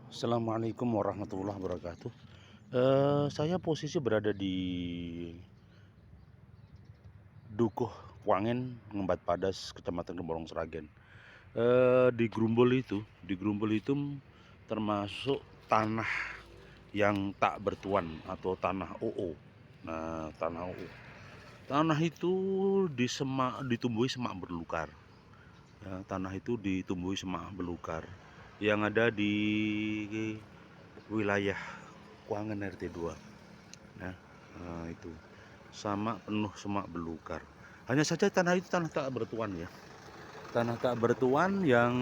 Assalamualaikum warahmatullahi wabarakatuh. Saya posisi berada di Dukuh Wangen, Ngembat Padas, Kecamatan Gemborong Sragen. Di Grumbul itu termasuk tanah yang tak bertuan atau tanah OO. Nah, tanah OO. Tanah itu ditumbuhi semak belukar. Ya, tanah itu ditumbuhi semak belukar yang ada di wilayah Kuangan RT 2. Nah, itu sama penuh semak belukar. Hanya saja tanah itu tanah tak bertuan ya. Tanah tak bertuan yang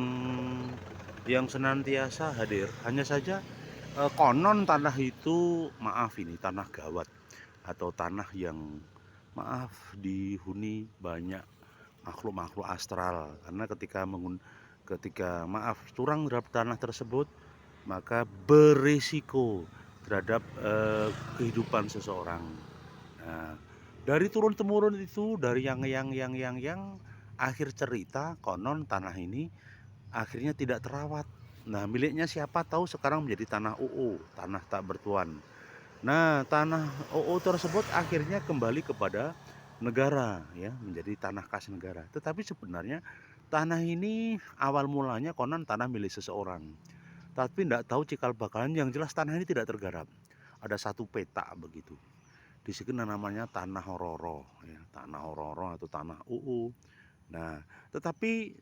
senantiasa hadir. Hanya saja konon tanah itu, maaf, ini tanah gawat atau tanah yang maaf dihuni banyak makhluk-makhluk astral, karena ketika maaf curang terhadap tanah tersebut, maka berisiko terhadap kehidupan seseorang. Nah, dari turun temurun itu, dari yang akhir cerita konon tanah ini akhirnya tidak terawat. Nah, miliknya siapa tahu sekarang menjadi tanah UU, tanah tak bertuan. Nah, tanah OO tersebut akhirnya kembali kepada negara ya, menjadi tanah kas negara. Tetapi sebenarnya tanah ini awal mulanya konon tanah milik seseorang. Tapi tidak tahu cikal bakalan, yang jelas tanah ini tidak tergarap. Ada satu peta begitu. Di sini namanya tanah Hororo ya, tanah Hororo atau tanah UU. Nah, tetapi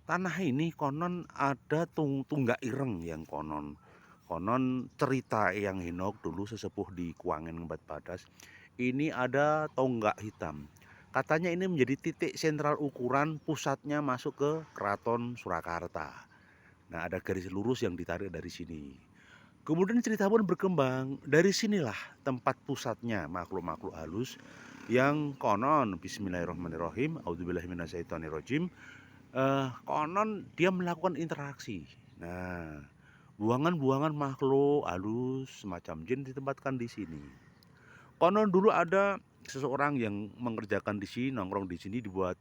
tanah ini konon ada tunggak ireng, yang konon konon cerita yang Hinok dulu sesepuh di Kuangan Ngembat Padas, ini ada tonggak hitam. Katanya ini menjadi titik sentral ukuran pusatnya masuk ke Keraton Surakarta. Nah, ada garis lurus yang ditarik dari sini. Kemudian cerita pun berkembang, dari sinilah tempat pusatnya makhluk-makhluk halus yang konon bismillahirrahmanirrahim, auzubillahiminasyaitonirrajim, konon dia melakukan interaksi. Nah, buangan-buangan makhluk halus semacam jin ditempatkan di sini. Konon dulu ada seseorang yang mengerjakan di sini, nongkrong di sini, dibuat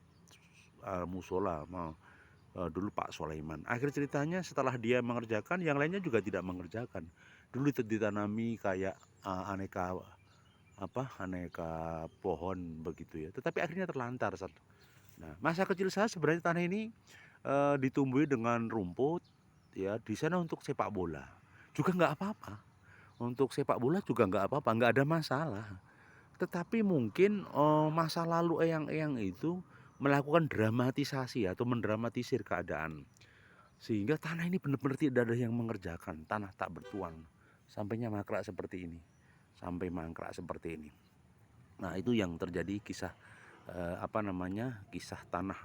musola, dulu Pak Sulaiman. Akhir ceritanya setelah dia mengerjakan, yang lainnya juga tidak mengerjakan. Dulu itu ditanami kayak aneka aneka pohon begitu ya. Tetapi akhirnya terlantar. Nah, masa kecil saya sebenarnya tanah ini ditumbuhi dengan rumput ya, di sana untuk sepak bola. Juga nggak apa-apa. Untuk sepak bola juga nggak apa-apa, nggak ada masalah. Tetapi mungkin masa lalu eyang-eyang itu melakukan dramatisasi atau mendramatisir keadaan. Sehingga tanah ini benar-benar tidak ada yang mengerjakan, tanah tak bertuan. Sampainya mangkrak seperti ini. Sampai mangkrak seperti ini. Nah, itu yang terjadi kisah kisah tanah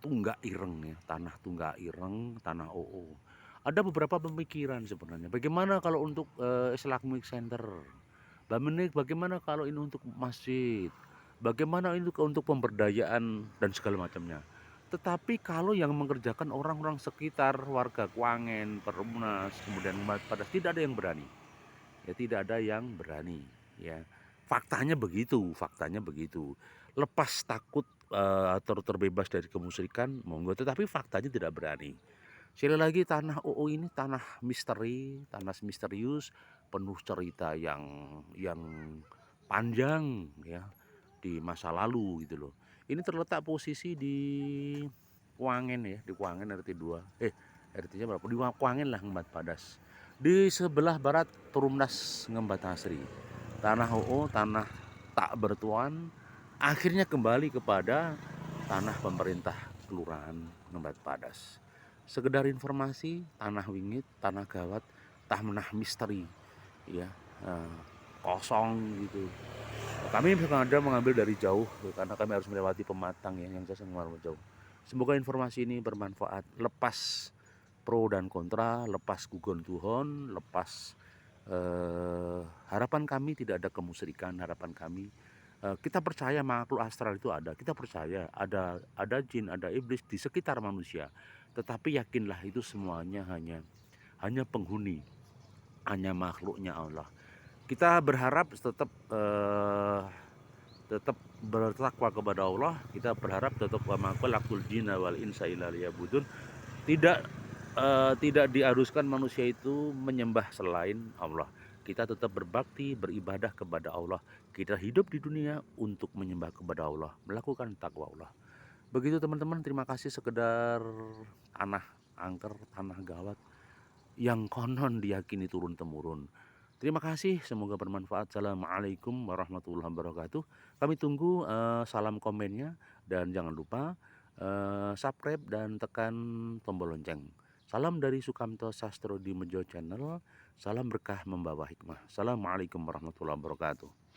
Tunggak Ireng ya, tanah Tunggak Ireng, tanah OO. Ada beberapa pemikiran sebenarnya. Bagaimana kalau untuk Islamic Center? Bagaimana kalau ini untuk masjid? Bagaimana ini untuk pemberdayaan dan segala macamnya? Tetapi kalau yang mengerjakan orang-orang sekitar, warga Kuangen, Perumnas, kemudian pada tidak ada yang berani. Ya, tidak ada yang berani ya. Faktanya begitu. Lepas takut atau terbebas dari kemusyrikan monggo, tetapi faktanya tidak berani. Sekali lagi, tanah OO ini tanah misteri, tanah misterius, penuh cerita yang panjang ya, di masa lalu gitu loh. Ini terletak posisi di Kuangen ya, di Kuangen RT 2. RT-nya berapa? Di Kuangen lah, Ngembat Padas. Di sebelah barat Perumnas Ngembat Asri. Tanah OO, tanah tak bertuan, akhirnya kembali kepada tanah pemerintah Kelurahan Ngembat Padas. Sekedar informasi, tanah wingit, tanah gawat, tanah misteri ya, eh, kosong gitu. Kami sengaja mengambil dari jauh karena kami harus melewati pematang ya, yang saya jauh. Semoga informasi ini bermanfaat. Lepas pro dan kontra, lepas gugon tuhon, lepas harapan kami tidak ada kemusyrikan. Harapan kami kita percaya makhluk astral itu ada. Kita percaya ada jin, ada iblis di sekitar manusia. Tetapi yakinlah itu semuanya hanya penghuni, hanya makhluknya Allah. Kita berharap tetap bertakwa kepada Allah. Kita berharap tetap wa ma khalaqtul jinna wal insa illa liya'budun. Tidak tidak diharuskan manusia itu menyembah selain Allah. Kita tetap berbakti, beribadah kepada Allah. Kita hidup di dunia untuk menyembah kepada Allah, melakukan takwa Allah. Begitu teman-teman, terima kasih sekedar tanah angker, tanah gawat yang konon diyakini turun-temurun. Terima kasih, semoga bermanfaat. Assalamualaikum warahmatullahi wabarakatuh. Kami tunggu salam komennya dan jangan lupa subscribe dan tekan tombol lonceng. Salam dari Sukamto Sastro di Mejo Channel. Salam berkah membawa hikmah. Assalamualaikum warahmatullahi wabarakatuh.